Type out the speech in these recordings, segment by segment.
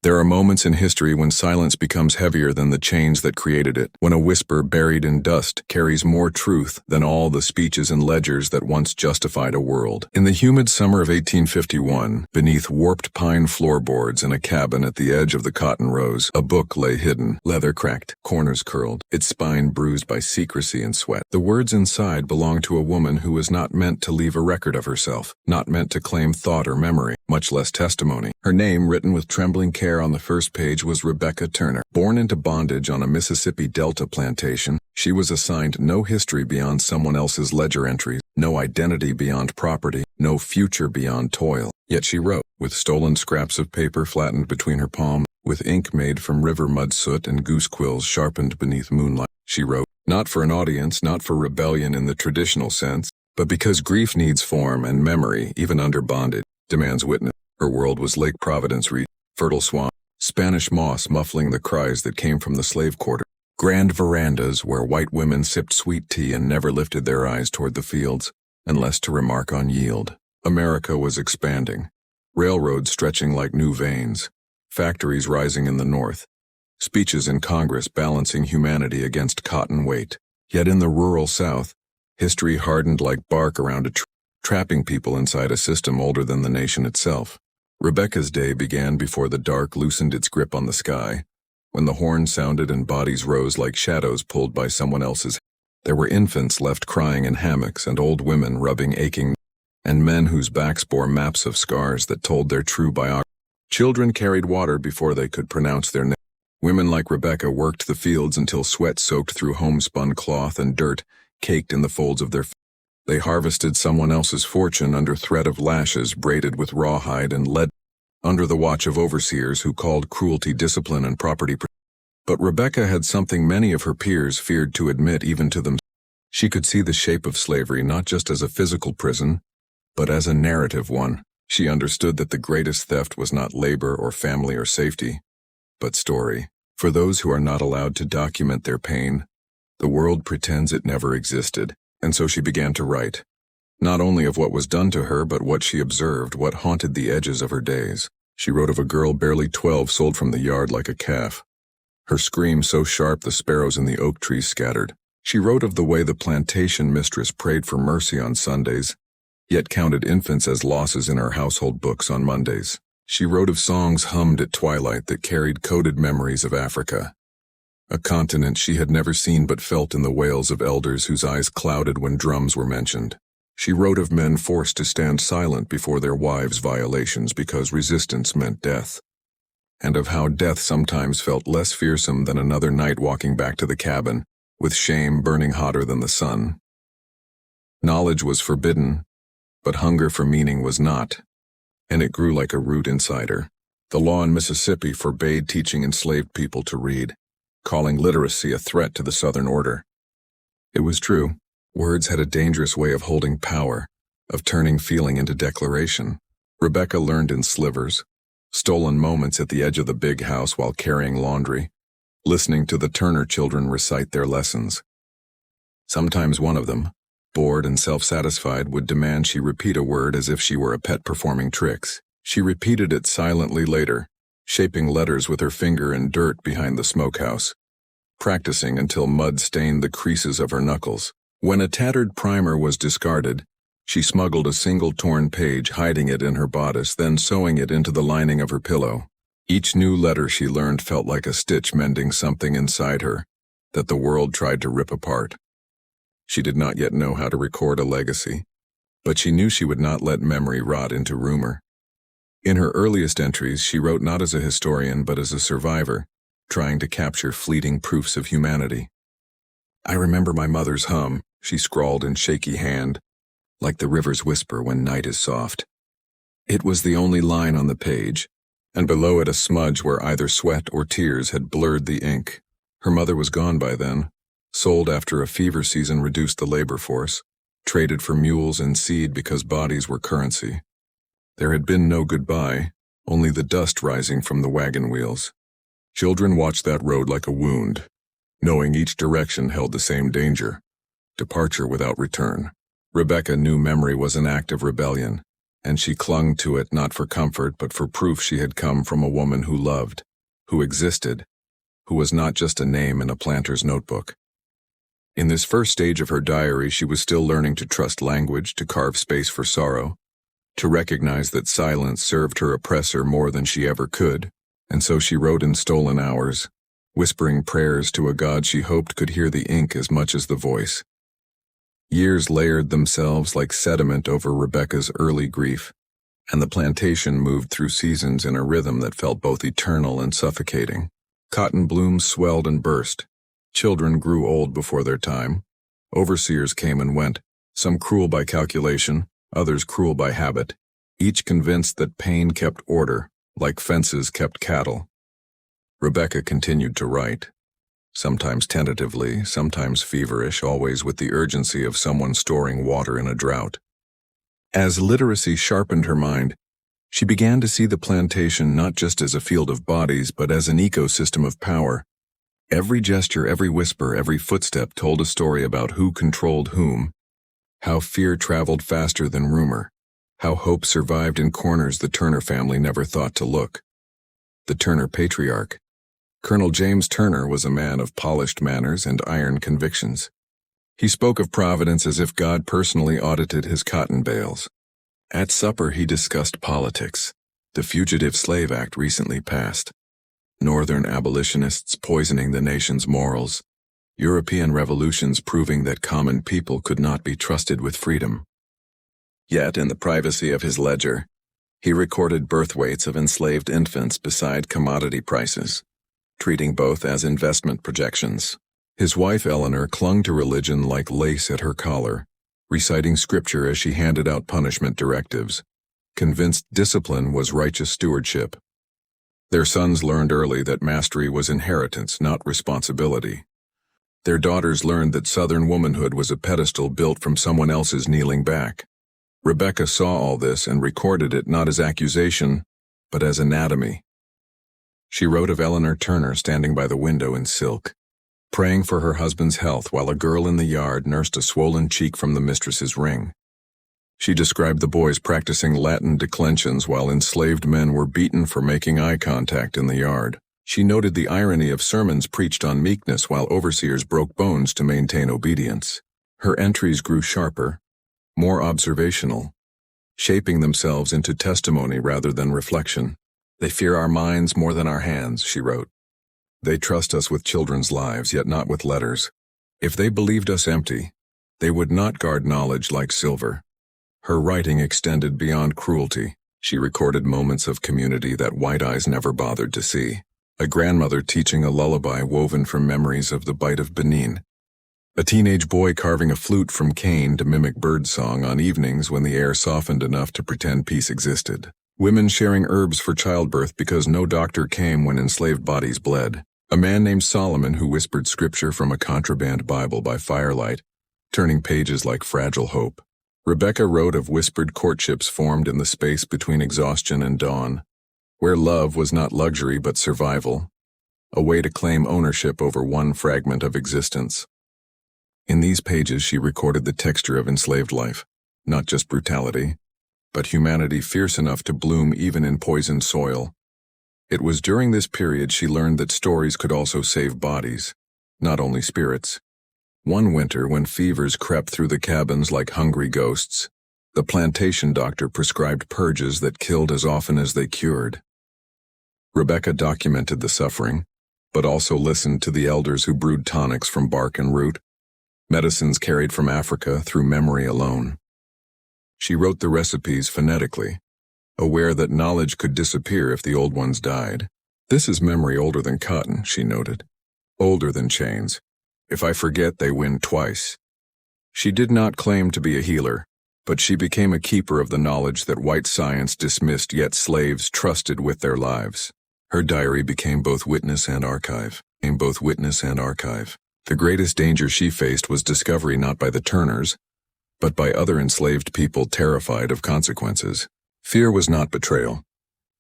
There are moments in history when silence becomes heavier than the chains that created it, when a whisper buried in dust carries more truth than all the speeches and ledgers that once justified a world. In the humid summer of 1851, beneath warped pine floorboards in a cabin at the edge of the cotton rows, a book lay hidden, leather cracked, corners curled, its spine bruised by secrecy and sweat. The words inside belonged to a woman who was not meant to leave a record of herself, not meant to claim thought or memory, much less testimony. Her name, written with trembling care on the first page, was Rebecca Turner. Born into bondage on a Mississippi Delta plantation, she was assigned no history beyond someone else's ledger entries, no identity beyond property, no future beyond toil. Yet she wrote, with stolen scraps of paper flattened between her palms, with ink made from river mud soot and goose quills sharpened beneath moonlight. She wrote, not for an audience, not for rebellion in the traditional sense, but because grief needs form and memory, even under bondage, demands witness. Her world was Lake Providence Reach, fertile swamp, Spanish moss muffling the cries that came from the slave quarter, grand verandas where white women sipped sweet tea and never lifted their eyes toward the fields, unless to remark on yield. America was expanding, railroads stretching like new veins, factories rising in the north, speeches in Congress balancing humanity against cotton weight. Yet in the rural South, history hardened like bark around a tree, trapping people inside a system older than the nation itself. Rebecca's day began before the dark loosened its grip on the sky, when the horn sounded and bodies rose like shadows pulled by someone else's. There were infants left crying in hammocks and old women rubbing aching, and men whose backs bore maps of scars that told their true biography. Children carried water before they could pronounce their names. Women like Rebecca worked the fields until sweat soaked through homespun cloth and dirt caked in the folds of their faces. They harvested someone else's fortune under threat of lashes braided with rawhide and lead, under the watch of overseers who called cruelty discipline and property protection. But Rebecca had something many of her peers feared to admit even to themselves. She could see the shape of slavery not just as a physical prison, but as a narrative one. She understood that the greatest theft was not labor or family or safety, but story. For those who are not allowed to document their pain, the world pretends it never existed. And so she began to write, not only of what was done to her, but what she observed, what haunted the edges of her days. She wrote of a girl barely 12 sold from the yard like a calf, her scream so sharp the sparrows in the oak trees scattered. She wrote of the way the plantation mistress prayed for mercy on Sundays, yet counted infants as losses in her household books on Mondays. She wrote of songs hummed at twilight that carried coded memories of Africa, a continent she had never seen but felt in the wails of elders whose eyes clouded when drums were mentioned. She wrote of men forced to stand silent before their wives' violations because resistance meant death, and of how death sometimes felt less fearsome than another night walking back to the cabin, with shame burning hotter than the sun. Knowledge was forbidden, but hunger for meaning was not, and it grew like a root inside her. The law in Mississippi forbade teaching enslaved people to read, calling literacy a threat to the Southern order. It was true. Words had a dangerous way of holding power, of turning feeling into declaration. Rebecca learned in slivers, stolen moments at the edge of the big house while carrying laundry, listening to the Turner children recite their lessons. Sometimes one of them, bored and self-satisfied, would demand she repeat a word as if she were a pet performing tricks. She repeated it silently later, shaping letters with her finger in dirt behind the smokehouse, practicing until mud stained the creases of her knuckles. When a tattered primer was discarded, she smuggled a single torn page, hiding it in her bodice, then sewing it into the lining of her pillow. Each new letter she learned felt like a stitch mending something inside her that the world tried to rip apart. She did not yet know how to record a legacy, but she knew she would not let memory rot into rumor. In her earliest entries, she wrote not as a historian but as a survivor, trying to capture fleeting proofs of humanity. I remember my mother's hum, she scrawled in shaky hand, like the river's whisper when night is soft. It was the only line on the page, and below it a smudge where either sweat or tears had blurred the ink. Her mother was gone by then, sold after a fever season reduced the labor force, traded for mules and seed because bodies were currency. There had been no goodbye, only the dust rising from the wagon wheels. Children watched that road like a wound, knowing each direction held the same danger, departure without return. Rebecca knew memory was an act of rebellion, and she clung to it not for comfort but for proof she had come from a woman who loved, who existed, who was not just a name in a planter's notebook. In this first stage of her diary, she was still learning to trust language, to carve space for sorrow, to recognize that silence served her oppressor more than she ever could, and so she wrote in stolen hours, whispering prayers to a God she hoped could hear the ink as much as the voice. Years layered themselves like sediment over Rebecca's early grief, and the plantation moved through seasons in a rhythm that felt both eternal and suffocating. Cotton blooms swelled and burst. Children grew old before their time. Overseers came and went, some cruel by calculation, others cruel by habit, each convinced that pain kept order, like fences kept cattle. Rebecca continued to write, sometimes tentatively, sometimes feverish, always with the urgency of someone storing water in a drought. As literacy sharpened her mind, she began to see the plantation not just as a field of bodies, but as an ecosystem of power. Every gesture, every whisper, every footstep told a story about who controlled whom, how fear traveled faster than rumor, how hope survived in corners the Turner family never thought to look. The Turner patriarch. Colonel James Turner was a man of polished manners and iron convictions. He spoke of Providence as if God personally audited his cotton bales. At supper he discussed politics, the Fugitive Slave Act recently passed, Northern abolitionists poisoning the nation's morals, European revolutions proving that common people could not be trusted with freedom. Yet, in the privacy of his ledger, he recorded birth weights of enslaved infants beside commodity prices, treating both as investment projections. His wife Eleanor clung to religion like lace at her collar, reciting scripture as she handed out punishment directives, convinced discipline was righteous stewardship. Their sons learned early that mastery was inheritance, not responsibility. Their daughters learned that Southern womanhood was a pedestal built from someone else's kneeling back. Rebecca saw all this and recorded it not as accusation, but as anatomy. She wrote of Eleanor Turner standing by the window in silk, praying for her husband's health while a girl in the yard nursed a swollen cheek from the mistress's ring. She described the boys practicing Latin declensions while enslaved men were beaten for making eye contact in the yard. She noted the irony of sermons preached on meekness while overseers broke bones to maintain obedience. Her entries grew sharper, more observational, shaping themselves into testimony rather than reflection. They fear our minds more than our hands, she wrote. They trust us with children's lives, yet not with letters. If they believed us empty, they would not guard knowledge like silver. Her writing extended beyond cruelty. She recorded moments of community that white eyes never bothered to see. A grandmother teaching a lullaby woven from memories of the Bight of Benin. A teenage boy carving a flute from cane to mimic birdsong on evenings when the air softened enough to pretend peace existed. Women sharing herbs for childbirth because no doctor came when enslaved bodies bled. A man named Solomon who whispered scripture from a contraband Bible by firelight, turning pages like fragile hope. Rebecca wrote of whispered courtships formed in the space between exhaustion and dawn, where love was not luxury but survival, a way to claim ownership over one fragment of existence. In these pages she recorded the texture of enslaved life, not just brutality, but humanity fierce enough to bloom even in poisoned soil. It was during this period she learned that stories could also save bodies, not only spirits. One winter, when fevers crept through the cabins like hungry ghosts, the plantation doctor prescribed purges that killed as often as they cured. Rebecca documented the suffering, but also listened to the elders who brewed tonics from bark and root, medicines carried from Africa through memory alone. She wrote the recipes phonetically, aware that knowledge could disappear if the old ones died. This is memory older than cotton, she noted, older than chains. If I forget, they win twice. She did not claim to be a healer, but she became a keeper of the knowledge that white science dismissed yet slaves trusted with their lives. Her diary became both witness and archive. The greatest danger she faced was discovery not by the Turners, but by other enslaved people terrified of consequences. Fear was not betrayal.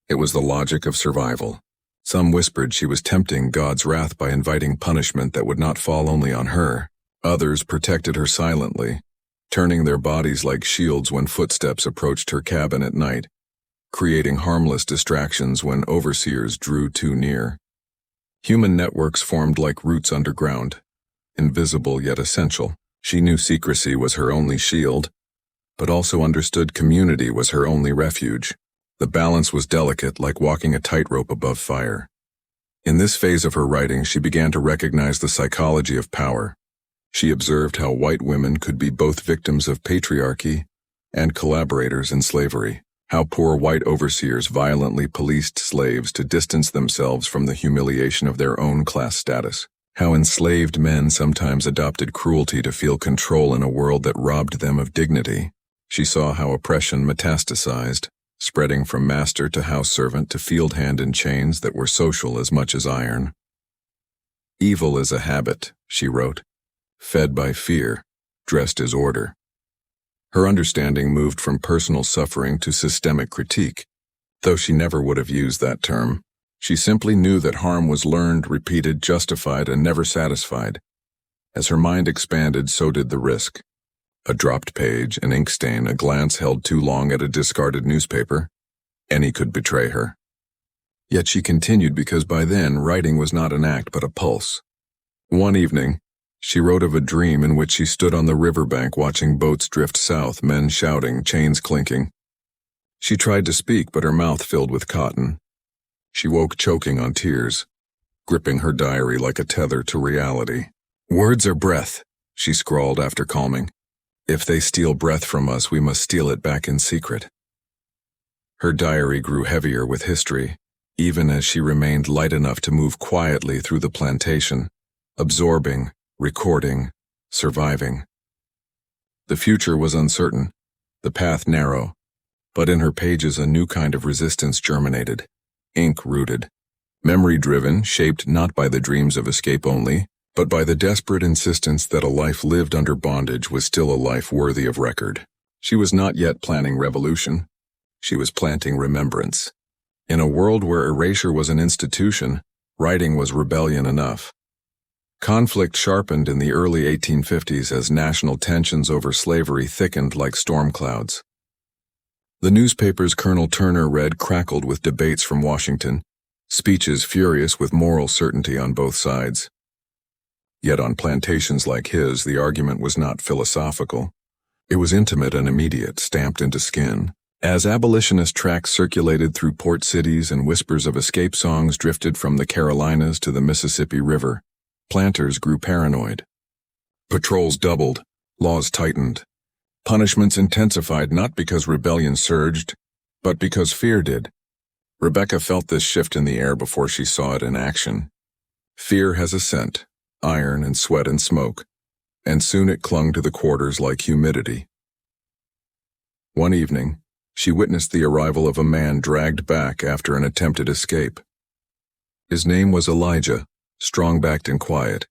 It was the logic of survival. Some whispered she was tempting God's wrath by inviting punishment that would not fall only on her. Others protected her silently, turning their bodies like shields when footsteps approached her cabin at night, creating harmless distractions when overseers drew too near. Human networks formed like roots underground, invisible yet essential. She knew secrecy was her only shield, but also understood community was her only refuge. The balance was delicate, like walking a tightrope above fire. In this phase of her writing, she began to recognize the psychology of power. She observed how white women could be both victims of patriarchy and collaborators in slavery, how poor white overseers violently policed slaves to distance themselves from the humiliation of their own class status, how enslaved men sometimes adopted cruelty to feel control in a world that robbed them of dignity. She saw how oppression metastasized, spreading from master to house servant to field hand in chains that were social as much as iron. Evil is a habit, she wrote, fed by fear, dressed as order. Her understanding moved from personal suffering to systemic critique. Though she never would have used that term, she simply knew that harm was learned, repeated, justified, and never satisfied. As her mind expanded, so did the risk. A dropped page, an ink stain, a glance held too long at a discarded newspaper. Any could betray her. Yet she continued because by then, writing was not an act but a pulse. One evening, she wrote of a dream in which she stood on the riverbank watching boats drift south, men shouting, chains clinking. She tried to speak, but her mouth filled with cotton. She woke choking on tears, gripping her diary like a tether to reality. "Words are breath," she scrawled after calming. "If they steal breath from us, we must steal it back in secret." Her diary grew heavier with history, even as she remained light enough to move quietly through the plantation, absorbing, recording, surviving. The future was uncertain, the path narrow, but in her pages a new kind of resistance germinated, ink-rooted, memory-driven, shaped not by the dreams of escape only, but by the desperate insistence that a life lived under bondage was still a life worthy of record. She was not yet planning revolution. She was planting remembrance. In a world where erasure was an institution, writing was rebellion enough. Conflict sharpened in the early 1850s as national tensions over slavery thickened like storm clouds. The newspapers Colonel Turner read crackled with debates from Washington, speeches furious with moral certainty on both sides. Yet on plantations like his, the argument was not philosophical. It was intimate and immediate, stamped into skin. As abolitionist tracts circulated through port cities and whispers of escape songs drifted from the Carolinas to the Mississippi River, planters grew paranoid. Patrols doubled, laws tightened. Punishments intensified not because rebellion surged, but because fear did. Rebecca felt this shift in the air before she saw it in action. Fear has a scent, iron and sweat and smoke, and soon it clung to the quarters like humidity. One evening, she witnessed the arrival of a man dragged back after an attempted escape. His name was Elijah, strong-backed and quiet,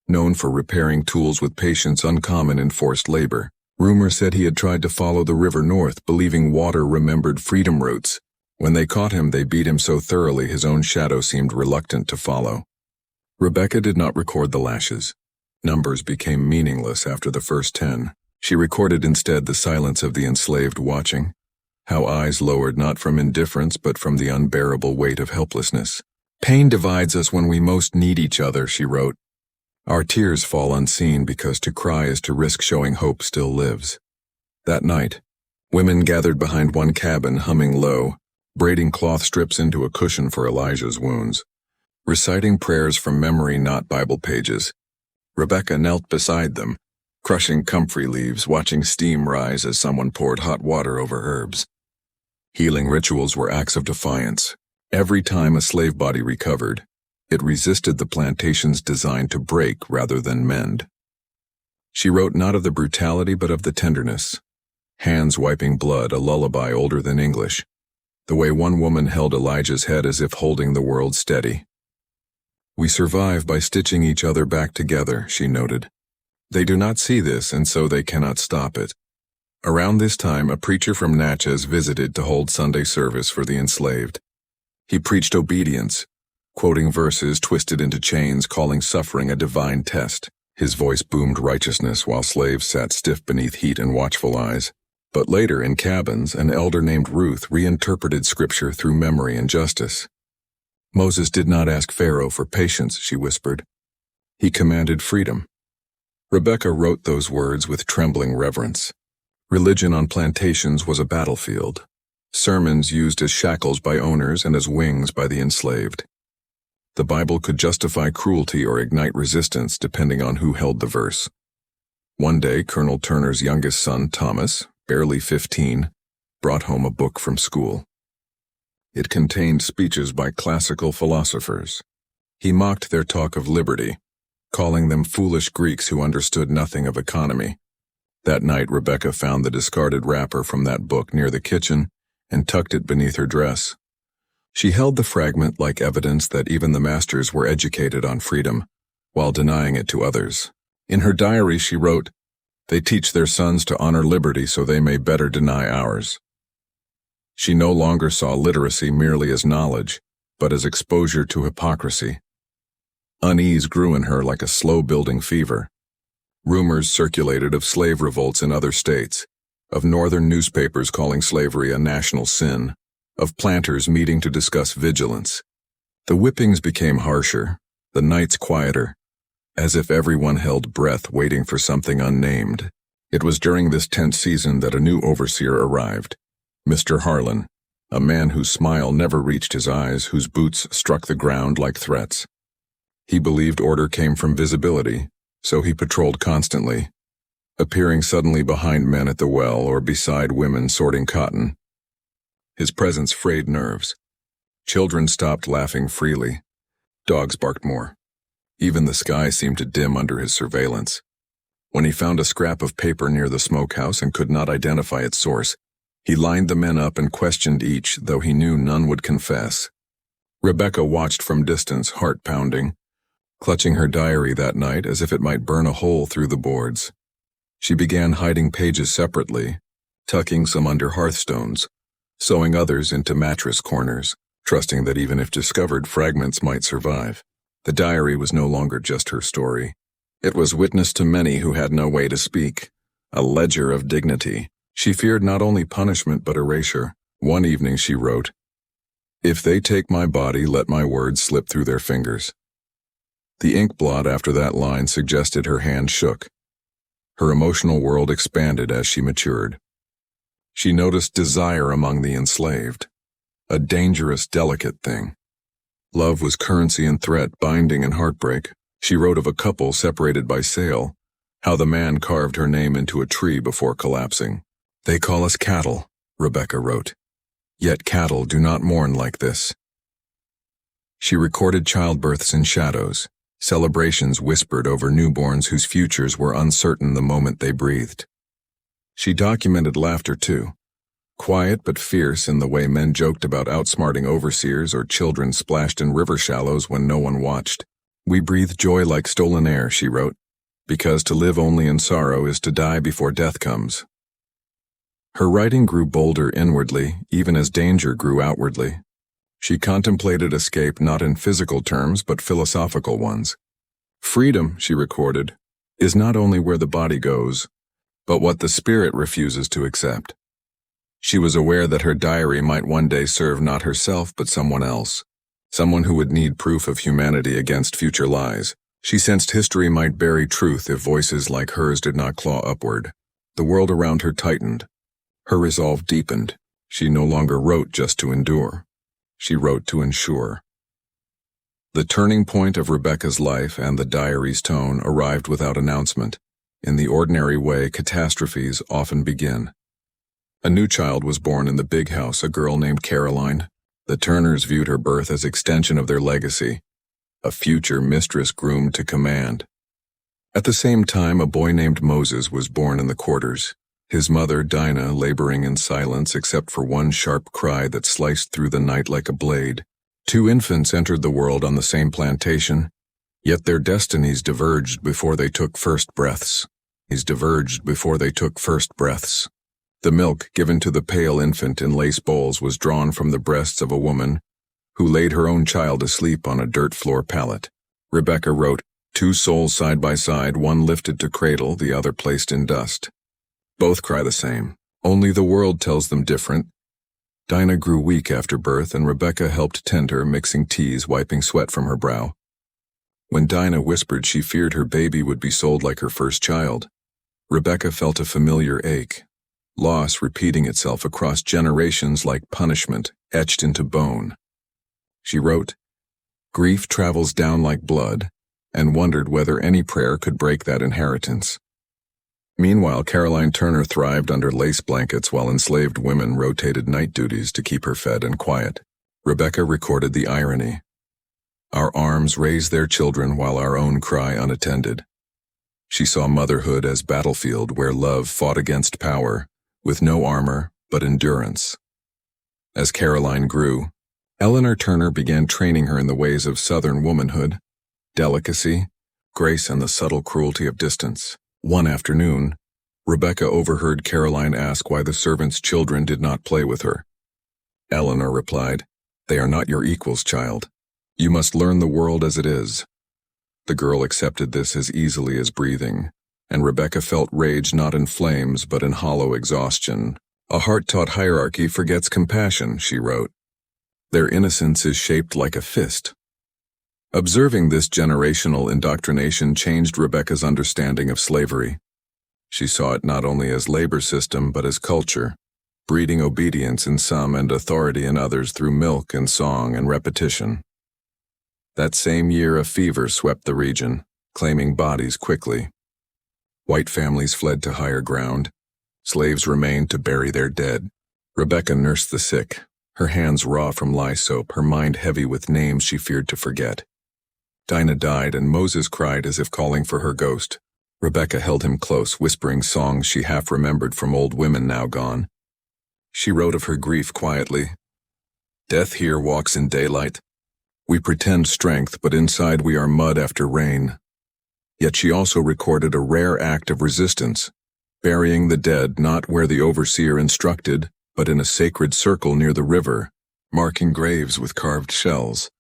known for repairing tools with patience uncommon in forced labor. Rumor said he had tried to follow the river north, believing water remembered freedom routes. When they caught him, they beat him so thoroughly his own shadow seemed reluctant to follow. Rebecca did not record the lashes. Numbers became meaningless after the first 10. She recorded instead the silence of the enslaved watching, how eyes lowered not from indifference but from the unbearable weight of helplessness. "Pain divides us when we most need each other," she wrote. "Our tears fall unseen because to cry is to risk showing hope still lives." That night, women gathered behind one cabin humming low, braiding cloth strips into a cushion for Elijah's wounds, reciting prayers from memory, not Bible pages. Rebecca knelt beside them, crushing comfrey leaves, watching steam rise as someone poured hot water over herbs. Healing rituals were acts of defiance. Every time a slave body recovered, it resisted the plantation's design to break rather than mend. She wrote not of the brutality but of the tenderness. Hands wiping blood, a lullaby older than English. The way one woman held Elijah's head as if holding the world steady. "We survive by stitching each other back together," she noted. "They do not see this, and so they cannot stop it." Around this time, a preacher from Natchez visited to hold Sunday service for the enslaved. He preached obedience, quoting verses twisted into chains, calling suffering a divine test. His voice boomed righteousness while slaves sat stiff beneath heat and watchful eyes. But later, in cabins, an elder named Ruth reinterpreted scripture through memory and justice. Moses did not ask Pharaoh for patience, she whispered. He commanded freedom. Rebecca wrote those words with trembling reverence. Religion on plantations was a battlefield. Sermons used as shackles by owners and as wings by the enslaved. The Bible could justify cruelty or ignite resistance depending on who held the verse. One day, Colonel Turner's youngest son, Thomas, barely 15, brought home a book from school. It contained speeches by classical philosophers. He mocked their talk of liberty, calling them foolish Greeks who understood nothing of economy. That night, Rebecca found the discarded wrapper from that book near the kitchen and tucked it beneath her dress. She held the fragment like evidence that even the masters were educated on freedom, while denying it to others. In her diary, she wrote, "They teach their sons to honor liberty so they may better deny ours." She no longer saw literacy merely as knowledge, but as exposure to hypocrisy. Unease grew in her like a slow-building fever. Rumors circulated of slave revolts in other states, of northern newspapers calling slavery a national sin, of planters meeting to discuss vigilance. The whippings became harsher, the nights quieter, as if everyone held breath waiting for something unnamed. It was during this tense season that a new overseer arrived, Mr. Harlan, a man whose smile never reached his eyes, whose boots struck the ground like threats. He believed order came from visibility, so he patrolled constantly, appearing suddenly behind men at the well or beside women sorting cotton. His presence frayed nerves. Children stopped laughing freely. Dogs barked more. Even the sky seemed to dim under his surveillance. When he found a scrap of paper near the smokehouse and could not identify its source, he lined the men up and questioned each, though he knew none would confess. Rebecca watched from distance, heart pounding, clutching her diary that night as if it might burn a hole through the boards. She began hiding pages separately, tucking some under hearthstones, sewing others into mattress corners, trusting that even if discovered, fragments might survive. The diary was no longer just her story. It was witness to many who had no way to speak, a ledger of dignity. She feared not only punishment but erasure. One evening she wrote, "If they take my body, let my words slip through their fingers." The ink blot after that line suggested her hand shook. Her emotional world expanded as she matured. She noticed desire among the enslaved, a dangerous, delicate thing. Love was currency and threat, binding and heartbreak. She wrote of a couple separated by sale, how the man carved her name into a tree before collapsing. "They call us cattle," Rebecca wrote. "Yet cattle do not mourn like this." She recorded childbirths in shadows, celebrations whispered over newborns whose futures were uncertain the moment they breathed. She documented laughter too, quiet but fierce in the way men joked about outsmarting overseers or children splashed in river shallows when no one watched. "We breathe joy like stolen air," she wrote, "because to live only in sorrow is to die before death comes." Her writing grew bolder inwardly, even as danger grew outwardly. She contemplated escape not in physical terms but philosophical ones. "Freedom," she recorded, "is not only where the body goes, but what the spirit refuses to accept." She was aware that her diary might one day serve not herself but someone else, someone who would need proof of humanity against future lies. She sensed history might bury truth if voices like hers did not claw upward. The world around her tightened. Her resolve deepened. She no longer wrote just to endure. She wrote to ensure. The turning point of Rebecca's life and the diary's tone arrived without announcement. In the ordinary way catastrophes often begin. A new child was born in the big house, a girl named Caroline. The Turners viewed her birth as extension of their legacy, a future mistress groomed to command. At the same time, a boy named Moses was born in the quarters, his mother, Dinah, laboring in silence except for one sharp cry that sliced through the night like a blade. 2 infants entered the world on the same plantation, yet their destinies diverged before they took first breaths. The milk given to the pale infant in lace bowls was drawn from the breasts of a woman who laid her own child asleep on a dirt floor pallet. Rebecca wrote, Two souls side by side, one lifted to cradle, the other placed in dust. Both cry the same, only the world tells them different. Dinah grew weak after birth, and Rebecca helped tend her, mixing teas, wiping sweat from her brow. When Dinah whispered she feared her baby would be sold like her first child, Rebecca felt a familiar ache, loss repeating itself across generations like punishment etched into bone. She wrote, "Grief travels down like blood," and wondered whether any prayer could break that inheritance. Meanwhile, Caroline Turner thrived under lace blankets while enslaved women rotated night duties to keep her fed and quiet. Rebecca recorded the irony. Our arms raise their children while our own cry unattended. She saw motherhood as battlefield where love fought against power, with no armor but endurance. As Caroline grew, Eleanor Turner began training her in the ways of Southern womanhood, delicacy, grace, and the subtle cruelty of distance. One afternoon, Rebecca overheard Caroline ask why the servants' children did not play with her. Eleanor replied, "They are not your equals, child. You must learn the world as it is." The girl accepted this as easily as breathing, and Rebecca felt rage not in flames but in hollow exhaustion. "A heart-taught hierarchy forgets compassion," she wrote. "Their innocence is shaped like a fist." Observing this generational indoctrination changed Rebecca's understanding of slavery. She saw it not only as labor system but as culture, breeding obedience in some and authority in others through milk and song and repetition. That same year, a fever swept the region, claiming bodies quickly. White families fled to higher ground. Slaves remained to bury their dead. Rebecca nursed the sick, her hands raw from lye soap, her mind heavy with names she feared to forget. Dinah died, and Moses cried as if calling for her ghost. Rebecca held him close, whispering songs she half remembered from old women now gone. She wrote of her grief quietly. "Death here walks in daylight. We pretend strength, but inside we are mud after rain." Yet she also recorded a rare act of resistance, burying the dead not where the overseer instructed, but in a sacred circle near the river, marking graves with carved shells,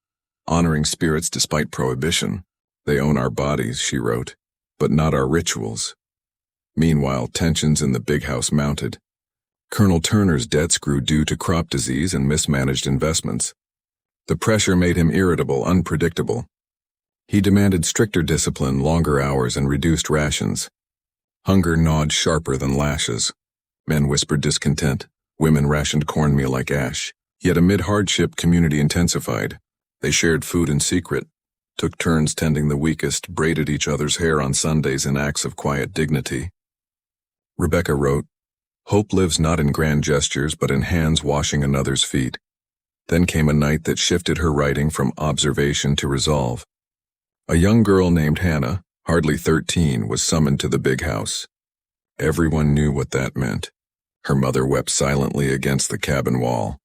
honoring spirits despite prohibition. "They own our bodies," she wrote, "but not our rituals." Meanwhile, tensions in the big house mounted. Colonel Turner's debts grew due to crop disease and mismanaged investments. The pressure made him irritable, unpredictable. He demanded stricter discipline, longer hours, and reduced rations. Hunger gnawed sharper than lashes. Men whispered discontent. Women rationed cornmeal like ash. Yet amid hardship, community intensified. They shared food in secret, took turns tending the weakest, braided each other's hair on Sundays in acts of quiet dignity. Rebecca wrote, "Hope lives not in grand gestures, but in hands washing another's feet." Then came a night that shifted her writing from observation to resolve. A young girl named Hannah, hardly 13, was summoned to the big house. Everyone knew what that meant. Her mother wept silently against the cabin wall,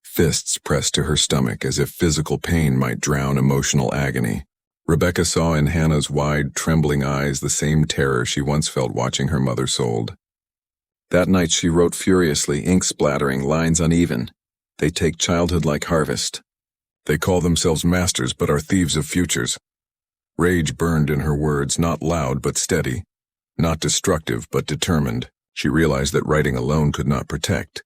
fists pressed to her stomach as if physical pain might drown emotional agony. Rebecca saw in Hannah's wide, trembling eyes the same terror she once felt watching her mother sold. That night she wrote furiously, ink splattering, lines uneven. "They take childhood like harvest. They call themselves masters but are thieves of futures." Rage burned in her words, not loud but steady, not destructive but determined. She realized that writing alone could not protect,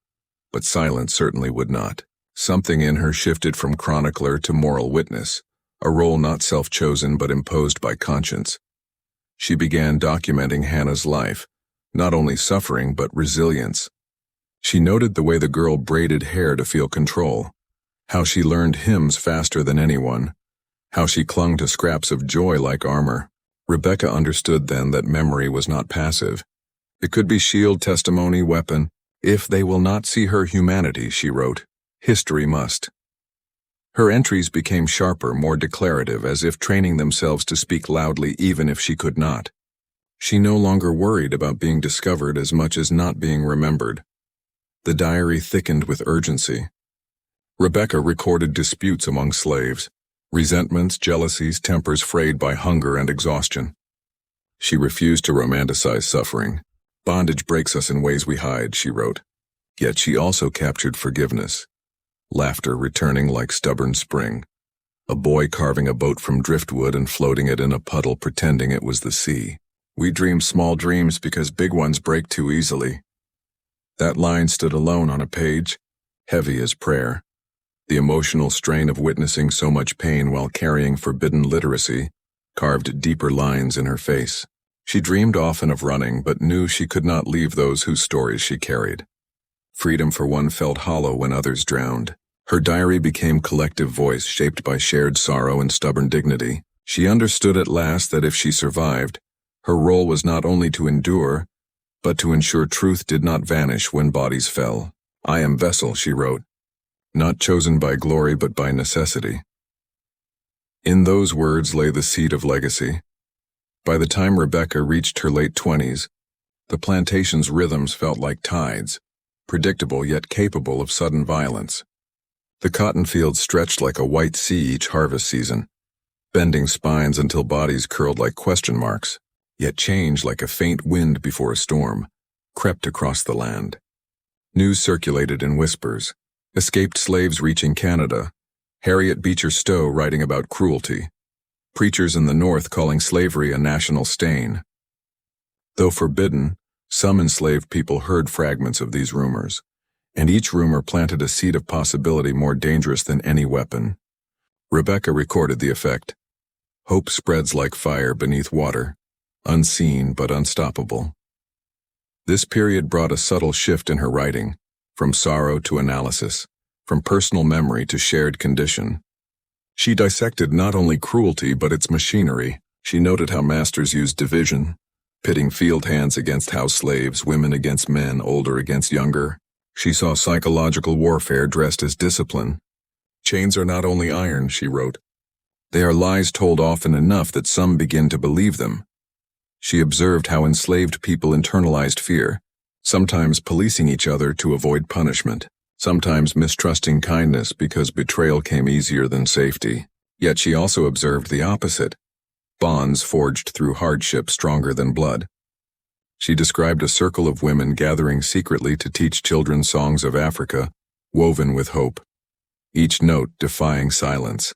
but silence certainly would not. Something in her shifted from chronicler to moral witness, a role not self-chosen but imposed by conscience. She began documenting Hannah's life, not only suffering but resilience. She noted the way the girl braided hair to feel control, how she learned hymns faster than anyone, how she clung to scraps of joy like armor. Rebecca understood then that memory was not passive. It could be shield, testimony, weapon. "If they will not see her humanity," she wrote, "history must." Her entries became sharper, more declarative, as if training themselves to speak loudly even if she could not. She no longer worried about being discovered as much as not being remembered. The diary thickened with urgency. Rebecca recorded disputes among slaves, resentments, jealousies, tempers frayed by hunger and exhaustion. She refused to romanticize suffering. "Bondage breaks us in ways we hide," she wrote. Yet she also captured forgiveness, laughter returning like stubborn spring, A boy carving a boat from driftwood and floating it in a puddle pretending it was the sea. We dream small dreams because big ones break too easily. That line stood alone on a page, heavy as prayer. The emotional strain of witnessing so much pain while carrying forbidden literacy carved deeper lines in her face. She dreamed often of running, but knew she could not leave those whose stories she carried. Freedom for one felt hollow when others drowned. Her diary became collective voice shaped by shared sorrow and stubborn dignity. She understood at last that if she survived, her role was not only to endure, but to ensure truth did not vanish when bodies fell. I am vessel, she wrote, not chosen by glory but by necessity. In those words lay the seed of legacy. By the time Rebecca reached her late 20s, the plantation's rhythms felt like tides, predictable yet capable of sudden violence. The cotton fields stretched like a white sea each harvest season, bending spines until bodies curled like question marks, yet change like a faint wind before a storm, crept across the land. News circulated in whispers. Escaped slaves reaching Canada, Harriet Beecher Stowe writing about cruelty, preachers in the North calling slavery a national stain. Though forbidden, some enslaved people heard fragments of these rumors, and each rumor planted a seed of possibility more dangerous than any weapon. Rebecca recorded the effect. Hope spreads like fire beneath water, unseen but unstoppable. This period brought a subtle shift in her writing, from sorrow to analysis, from personal memory to shared condition. She dissected not only cruelty but its machinery. She noted how masters used division, pitting field hands against house slaves, women against men, older against younger. She saw psychological warfare dressed as discipline. Chains are not only iron, she wrote. They are lies told often enough that some begin to believe them. She observed how enslaved people internalized fear, sometimes policing each other to avoid punishment, sometimes mistrusting kindness because betrayal came easier than safety. Yet she also observed the opposite, bonds forged through hardship stronger than blood. She described a circle of women gathering secretly to teach children songs of Africa, woven with hope, each note defying silence.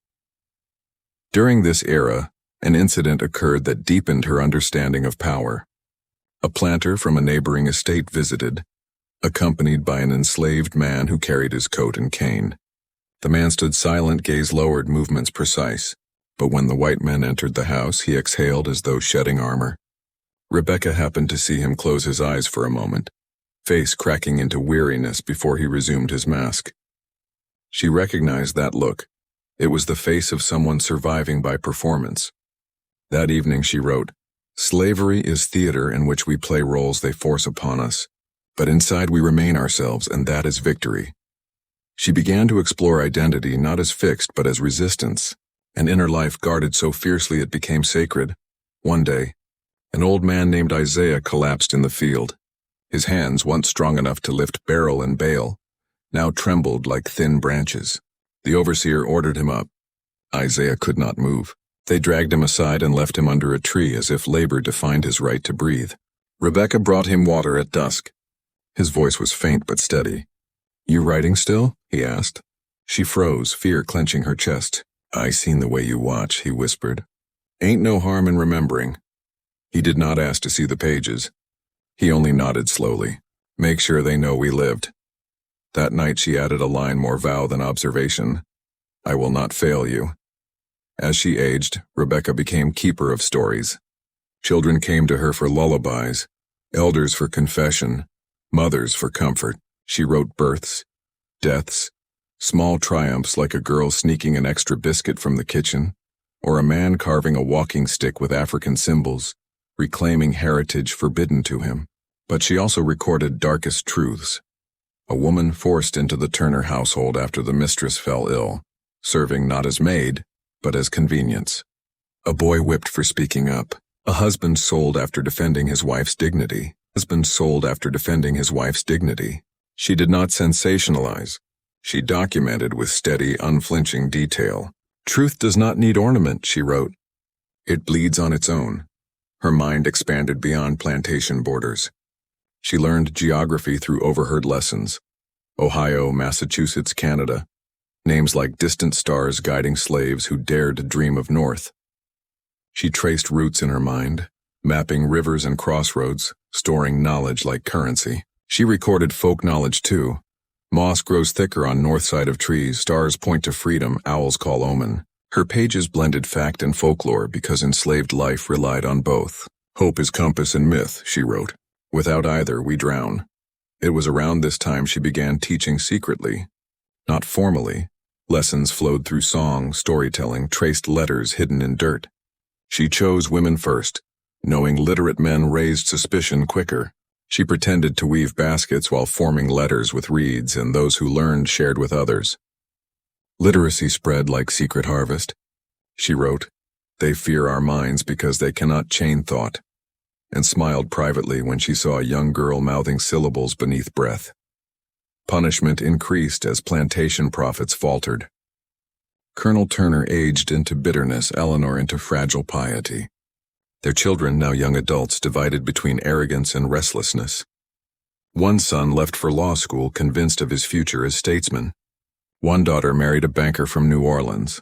During this era, an incident occurred that deepened her understanding of power. A planter from a neighboring estate visited, accompanied by an enslaved man who carried his coat and cane. The man stood silent, gaze lowered, movements precise, but when the white man entered the house, he exhaled as though shedding armor. Rebecca happened to see him close his eyes for a moment, face cracking into weariness before he resumed his mask. She recognized that look. It was the face of someone surviving by performance. That evening she wrote, "Slavery is theater in which we play roles they force upon us, but inside we remain ourselves, and that is victory." She began to explore identity not as fixed but as resistance, an inner life guarded so fiercely it became sacred. One day, an old man named Isaiah collapsed in the field. His hands, once strong enough to lift barrel and bale, now trembled like thin branches. The overseer ordered him up. Isaiah could not move. They dragged him aside and left him under a tree as if labor defined his right to breathe. Rebecca brought him water at dusk. His voice was faint but steady. "You writing still?" he asked. She froze, fear clenching her chest. "I seen the way you watch," he whispered. "Ain't no harm in remembering." He did not ask to see the pages. He only nodded slowly. "Make sure they know we lived." That night she added a line more vow than observation. "I will not fail you." As she aged, Rebecca became keeper of stories. Children came to her for lullabies, elders for confession, mothers for comfort. She wrote births, deaths, small triumphs like a girl sneaking an extra biscuit from the kitchen, or a man carving a walking stick with African symbols, reclaiming heritage forbidden to him. But she also recorded darkest truths. A woman forced into the Turner household after the mistress fell ill, serving not as maid, but as convenience. A boy whipped for speaking up. A husband sold after defending his wife's dignity. She did not sensationalize. She documented with steady, unflinching detail. "Truth does not need ornament," she wrote. "It bleeds on its own." Her mind expanded beyond plantation borders. She learned geography through overheard lessons. Ohio, Massachusetts, Canada. names like distant stars guiding slaves who dared to dream of north. She traced routes in her mind, mapping rivers and crossroads, storing knowledge like currency. She recorded folk knowledge too. Moss grows thicker on north side of trees, stars point to freedom, owls call omen. Her pages blended fact and folklore because enslaved life relied on both. Hope is compass and myth, she wrote. Without either, we drown. It was around this time she began teaching secretly, not formally. Lessons flowed through song, storytelling, traced letters hidden in dirt. She chose women first, knowing literate men raised suspicion quicker. She pretended to weave baskets while forming letters with reeds, and those who learned shared with others. Literacy spread like secret harvest. She wrote, "They fear our minds because they cannot chain thought," and smiled privately when she saw a young girl mouthing syllables beneath breath. Punishment increased as plantation profits faltered. Colonel Turner aged into bitterness, Eleanor into fragile piety. Their children, now young adults, divided between arrogance and restlessness. One son left for law school, convinced of his future as statesman. One daughter married a banker from New Orleans,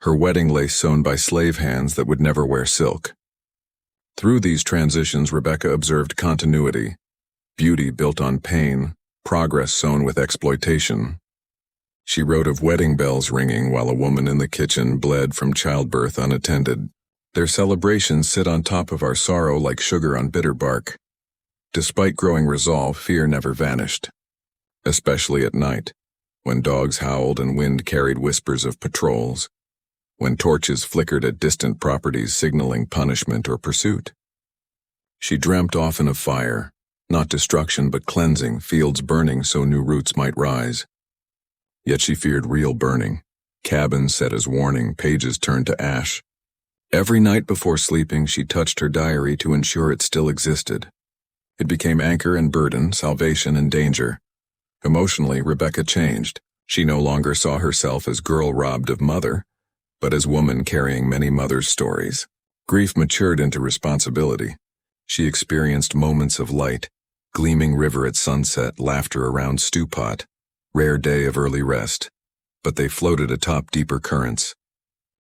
her wedding lace sewn by slave hands that would never wear silk. Through these transitions, Rebecca observed continuity, beauty built on pain, progress sown with exploitation. She wrote of wedding bells ringing while a woman in the kitchen bled from childbirth unattended. Their celebrations sit on top of our sorrow like sugar on bitter bark. Despite growing resolve, fear never vanished, especially at night, when dogs howled and wind carried whispers of patrols, when torches flickered at distant properties signaling punishment or pursuit. She dreamt often of fire, not destruction but cleansing, fields burning so new roots might rise. Yet she feared real burning, cabins set as warning, pages turned to ash. Every night before sleeping, she touched her diary to ensure it still existed. It became anchor and burden, salvation and danger. Emotionally, Rebecca changed. She no longer saw herself as girl robbed of mother, but as woman carrying many mothers' stories. Grief matured into responsibility. She experienced moments of light, gleaming river at sunset, laughter around stew pot, rare day of early rest, but they floated atop deeper currents.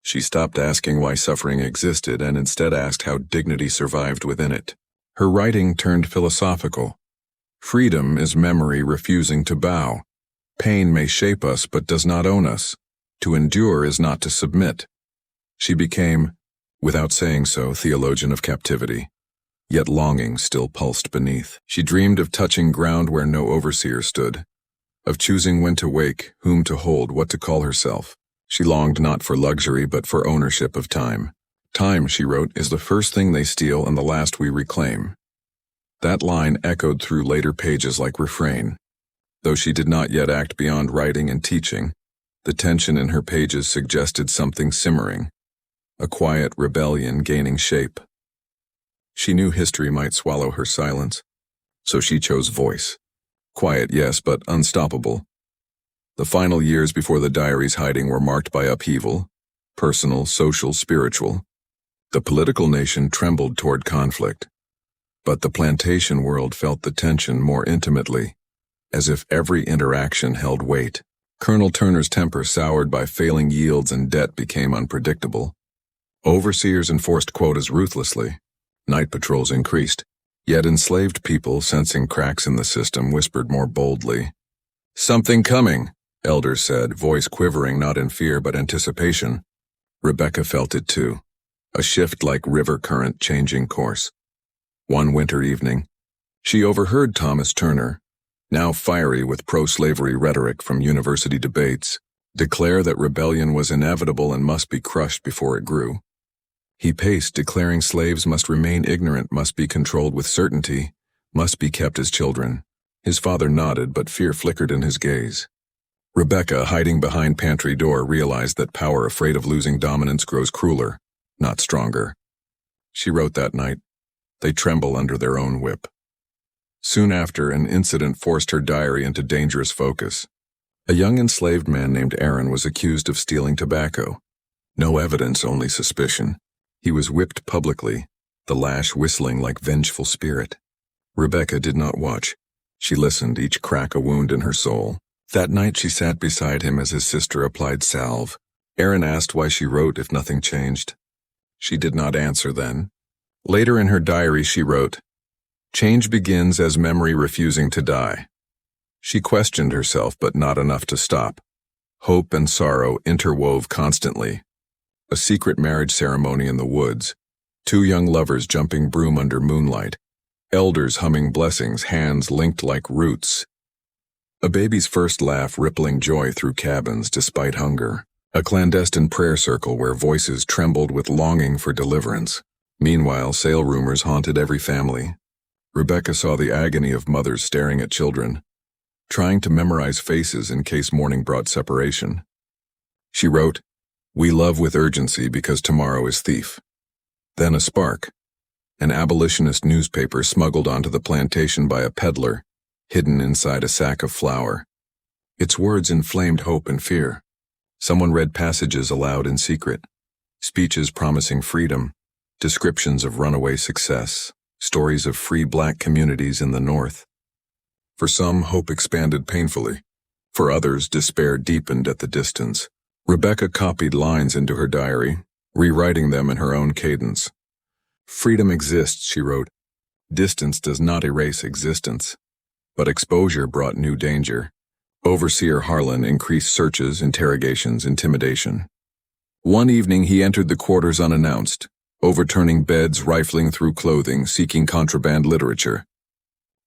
She stopped asking why suffering existed and instead asked how dignity survived within it. Her writing turned philosophical. Freedom is memory refusing to bow. Pain may shape us but does not own us. To endure is not to submit. She became, without saying so, theologian of captivity. Yet longing still pulsed beneath. She dreamed of touching ground where no overseer stood, of choosing when to wake, whom to hold, what to call herself. She longed not for luxury but for ownership of time. Time, she wrote, is the first thing they steal and the last we reclaim. That line echoed through later pages like refrain. Though she did not yet act beyond writing and teaching, the tension in her pages suggested something simmering, a quiet rebellion gaining shape. She knew history might swallow her silence, so she chose voice. Quiet, yes, but unstoppable. The final years before the diary's hiding were marked by upheaval, personal, social, spiritual. The political nation trembled toward conflict, but the plantation world felt the tension more intimately, as if every interaction held weight. Colonel Turner's temper, soured by failing yields and debt, became unpredictable. Overseers enforced quotas ruthlessly. Night patrols increased, yet enslaved people, sensing cracks in the system, whispered more boldly. "Something coming," elders said, voice quivering not in fear but anticipation. Rebecca felt it too, a shift like river current changing course. One winter evening, she overheard Thomas Turner, now fiery with pro-slavery rhetoric from university debates, declare that rebellion was inevitable and must be crushed before it grew. He paced, declaring slaves must remain ignorant, must be controlled with certainty, must be kept as children. His father nodded, but fear flickered in his gaze. Rebecca, hiding behind pantry door, realized that power afraid of losing dominance grows crueler, not stronger. She wrote that night, "They tremble under their own whip." Soon after, an incident forced her diary into dangerous focus. A young enslaved man named Aaron was accused of stealing tobacco. No evidence, only suspicion. He was whipped publicly, the lash whistling like vengeful spirit. Rebecca did not watch. She listened, each crack a wound in her soul. That night she sat beside him as his sister applied salve. Aaron asked why she wrote if nothing changed. She did not answer then. Later in her diary she wrote, "Change begins as memory refusing to die." She questioned herself, but not enough to stop. Hope and sorrow interwove constantly. A secret marriage ceremony in the woods. 2 young lovers jumping broom under moonlight. Elders humming blessings, hands linked like roots. A baby's first laugh rippling joy through cabins despite hunger. A clandestine prayer circle where voices trembled with longing for deliverance. Meanwhile, sale rumors haunted every family. Rebecca saw the agony of mothers staring at children, trying to memorize faces in case morning brought separation. She wrote, "We love with urgency because tomorrow is thief." Then a spark. An abolitionist newspaper smuggled onto the plantation by a peddler, hidden inside a sack of flour. Its words inflamed hope and fear. Someone read passages aloud in secret, speeches promising freedom, descriptions of runaway success, stories of free black communities in the North. For some, hope expanded painfully. For others, despair deepened at the distance. Rebecca copied lines into her diary, rewriting them in her own cadence. "Freedom exists," she wrote. "Distance does not erase existence." But exposure brought new danger. Overseer Harlan increased searches, interrogations, intimidation. One evening he entered the quarters unannounced, overturning beds, rifling through clothing, seeking contraband literature.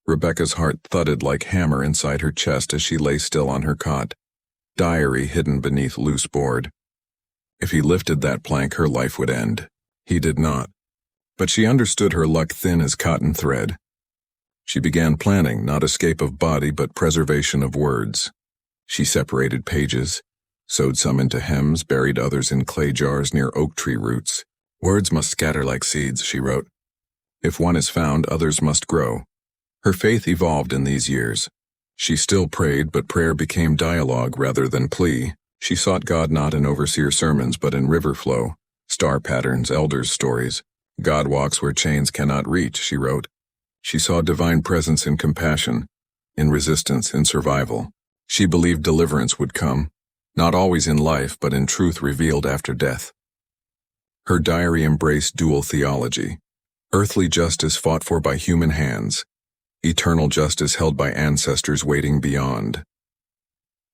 Rebecca's heart thudded like hammer inside her chest as she lay still on her cot, diary hidden beneath loose board. If he lifted that plank, her life would end. He did not. But she understood her luck thin as cotton thread. She began planning, not escape of body, but preservation of words. She separated pages, sewed some into hems, buried others in clay jars near oak tree roots. "Words must scatter like seeds," she wrote. "If one is found, others must grow." Her faith evolved in these years. She still prayed, but prayer became dialogue rather than plea. She sought God not in overseer sermons, but in river flow, star patterns, elders' stories. "God walks where chains cannot reach," she wrote. She saw divine presence in compassion, in resistance, in survival. She believed deliverance would come, not always in life, but in truth revealed after death. Her diary embraced dual theology. Earthly justice fought for by human hands, eternal justice held by ancestors waiting beyond.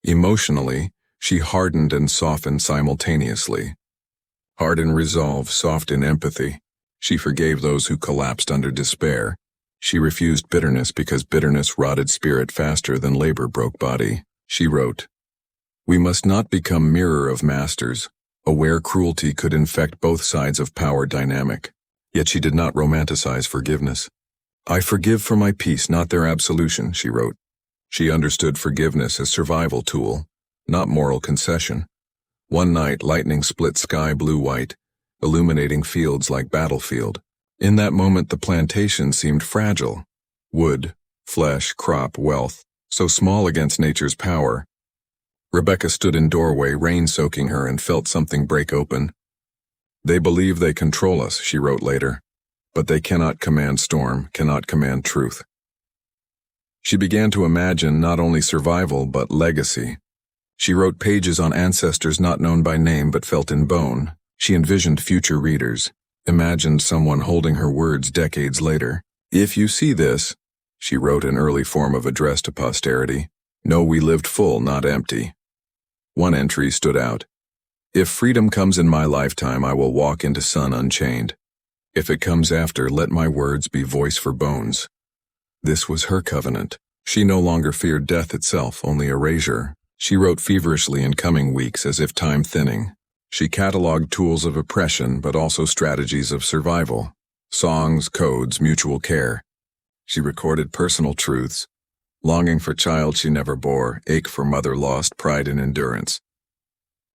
Emotionally, she hardened and softened simultaneously. Hard in resolve, soft in empathy, she forgave those who collapsed under despair. She refused bitterness because bitterness rotted spirit faster than labor broke body. She wrote, "We must not become mirror of masters, aware cruelty could infect both sides of power dynamic." Yet she did not romanticize forgiveness. "I forgive for my peace, not their absolution," she wrote. She understood forgiveness as survival tool, not moral concession. One night, lightning split sky blue-white, illuminating fields like battlefield. In that moment, the plantation seemed fragile. Wood, flesh, crop, wealth, so small against nature's power. Rebecca stood in doorway, rain soaking her, and felt something break open. "They believe they control us," she wrote later, "but they cannot command storm, cannot command truth." She began to imagine not only survival, but legacy. She wrote pages on ancestors not known by name but felt in bone. She envisioned future readers, imagined someone holding her words decades later. "If you see this," she wrote in early form of address to posterity, "know we lived full, not empty." One entry stood out. "If freedom comes in my lifetime, I will walk into sun unchained. If it comes after, let my words be voice for bones." This was her covenant. She no longer feared death itself, only erasure. She wrote feverishly in coming weeks as if time thinning. She cataloged tools of oppression, but also strategies of survival. Songs, codes, mutual care. She recorded personal truths. Longing for child she never bore, ache for mother lost, pride in endurance.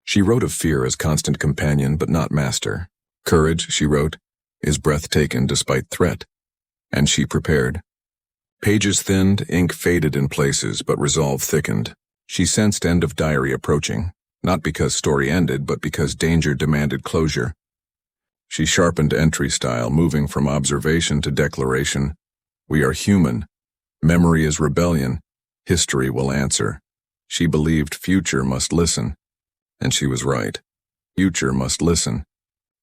She wrote of fear as constant companion, but not master. Courage, she wrote, is breath taken despite threat. And she prepared. Pages thinned, ink faded in places, but resolve thickened. She sensed end of diary approaching. Not because story ended, but because danger demanded closure. She sharpened entry style, moving from observation to declaration. "We are human. Memory is rebellion. History will answer." She believed future must listen, and she was right. Future must listen,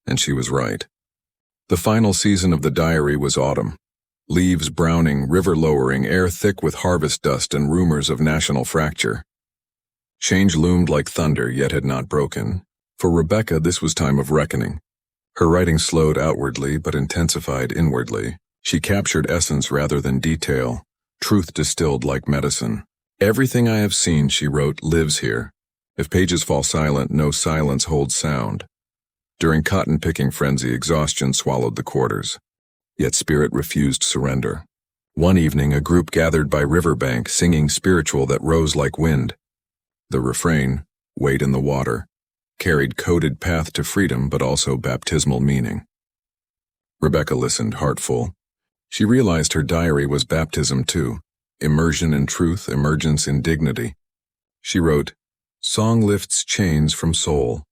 and she was right. The final season of the diary was autumn. Leaves browning, river lowering, air thick with harvest dust and rumors of national fracture. Change loomed like thunder, yet had not broken. For Rebecca, this was time of reckoning. Her writing slowed outwardly, but intensified inwardly. She captured essence rather than detail, truth distilled like medicine. Everything I have seen, she wrote, lives here. If pages fall silent, no silence holds sound. During cotton-picking frenzy, exhaustion swallowed the quarters. Yet spirit refused surrender. One evening, a group gathered by riverbank, singing spiritual that rose like wind. The refrain, "Wade in the water," carried coded path to freedom but also baptismal meaning. Rebecca listened, heartful. She realized her diary was baptism too, immersion in truth, emergence in dignity. She wrote, "Song lifts chains from soul."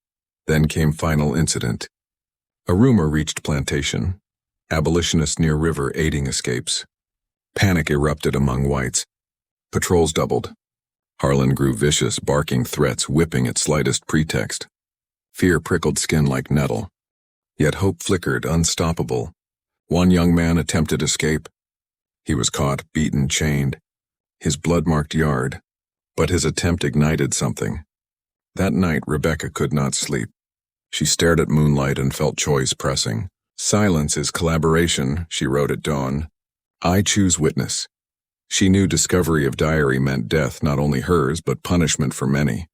Then came final incident. A rumor reached Plantation. Abolitionists near river aiding escapes. Panic erupted among whites. Patrols doubled. Harlan grew vicious, barking threats, whipping at slightest pretext. Fear prickled skin like nettle. Yet hope flickered, unstoppable. One young man attempted escape. He was caught, beaten, chained. His blood-marked yard. But his attempt ignited something. That night, Rebecca could not sleep. She stared at moonlight and felt choice pressing. "Silence is collaboration," she wrote at dawn. "I choose witness." She knew discovery of diary meant death, not only hers, but punishment for many.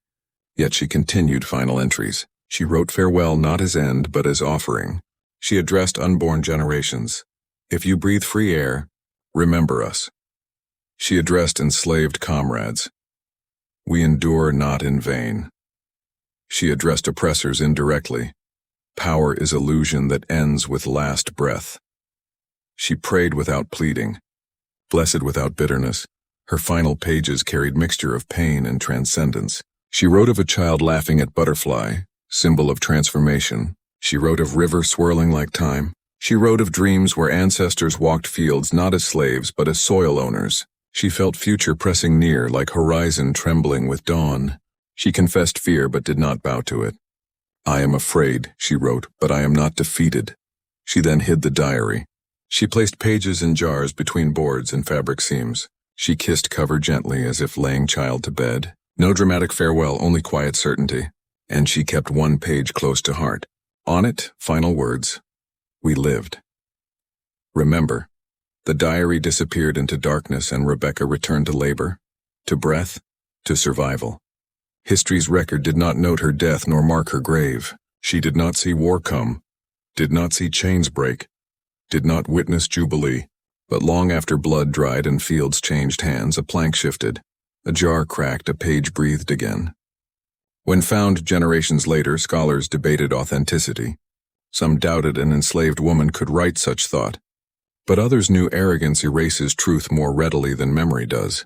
Yet she continued final entries. She wrote farewell not as end, but as offering. She addressed unborn generations. "If you breathe free air, remember us." She addressed enslaved comrades. "We endure not in vain." She addressed oppressors indirectly. "Power is illusion that ends with last breath." She prayed without pleading. Blessed without bitterness, her final pages carried mixture of pain and transcendence. She wrote of a child laughing at butterfly, symbol of transformation. She wrote of river swirling like time. She wrote of dreams where ancestors walked fields not as slaves but as soil owners. She felt future pressing near like horizon trembling with dawn. She confessed fear but did not bow to it. "I am afraid," she wrote, "but I am not defeated." She then hid the diary. She placed pages in jars between boards and fabric seams. She kissed cover gently as if laying child to bed. No dramatic farewell, only quiet certainty. And she kept one page close to heart. On it, final words. "We lived." Remember, the diary disappeared into darkness and Rebecca returned to labor, to breath, to survival. History's record did not note her death nor mark her grave. She did not see war come, did not see chains break, did not witness jubilee. But long after blood dried and fields changed hands, a plank shifted, a jar cracked, a page breathed again. When found generations later, scholars debated authenticity. Some doubted an enslaved woman could write such thought, but others knew arrogance erases truth more readily than memory does.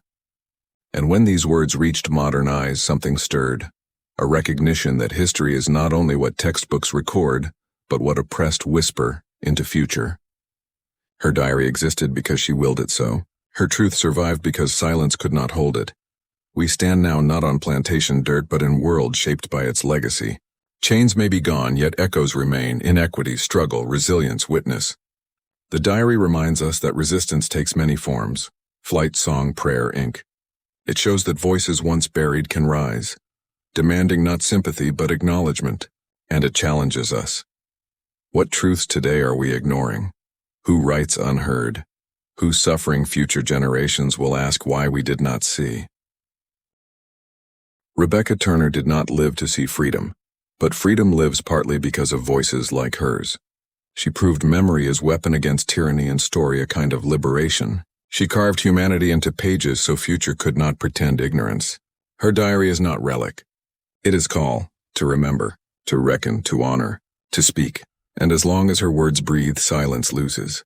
And when these words reached modern eyes, something stirred, a recognition that history is not only what textbooks record, but what oppressed whisper into future. Her diary existed because she willed it so. Her truth survived because silence could not hold it. We stand now not on plantation dirt, but in world shaped by its legacy. Chains may be gone, yet echoes remain, inequity, struggle, resilience, witness. The diary reminds us that resistance takes many forms: flight, song, prayer, ink. It shows that voices once buried can rise, demanding not sympathy but acknowledgement, and it challenges us. What truths today are we ignoring? Who writes unheard? Whose suffering future generations will ask why we did not see? Rebecca Turner did not live to see freedom, but freedom lives partly because of voices like hers. She proved memory as weapon against tyranny and story a kind of liberation. She carved humanity into pages so future could not pretend ignorance. Her diary is not relic. It is call, to remember, to reckon, to honor, to speak, and as long as her words breathe, silence loses.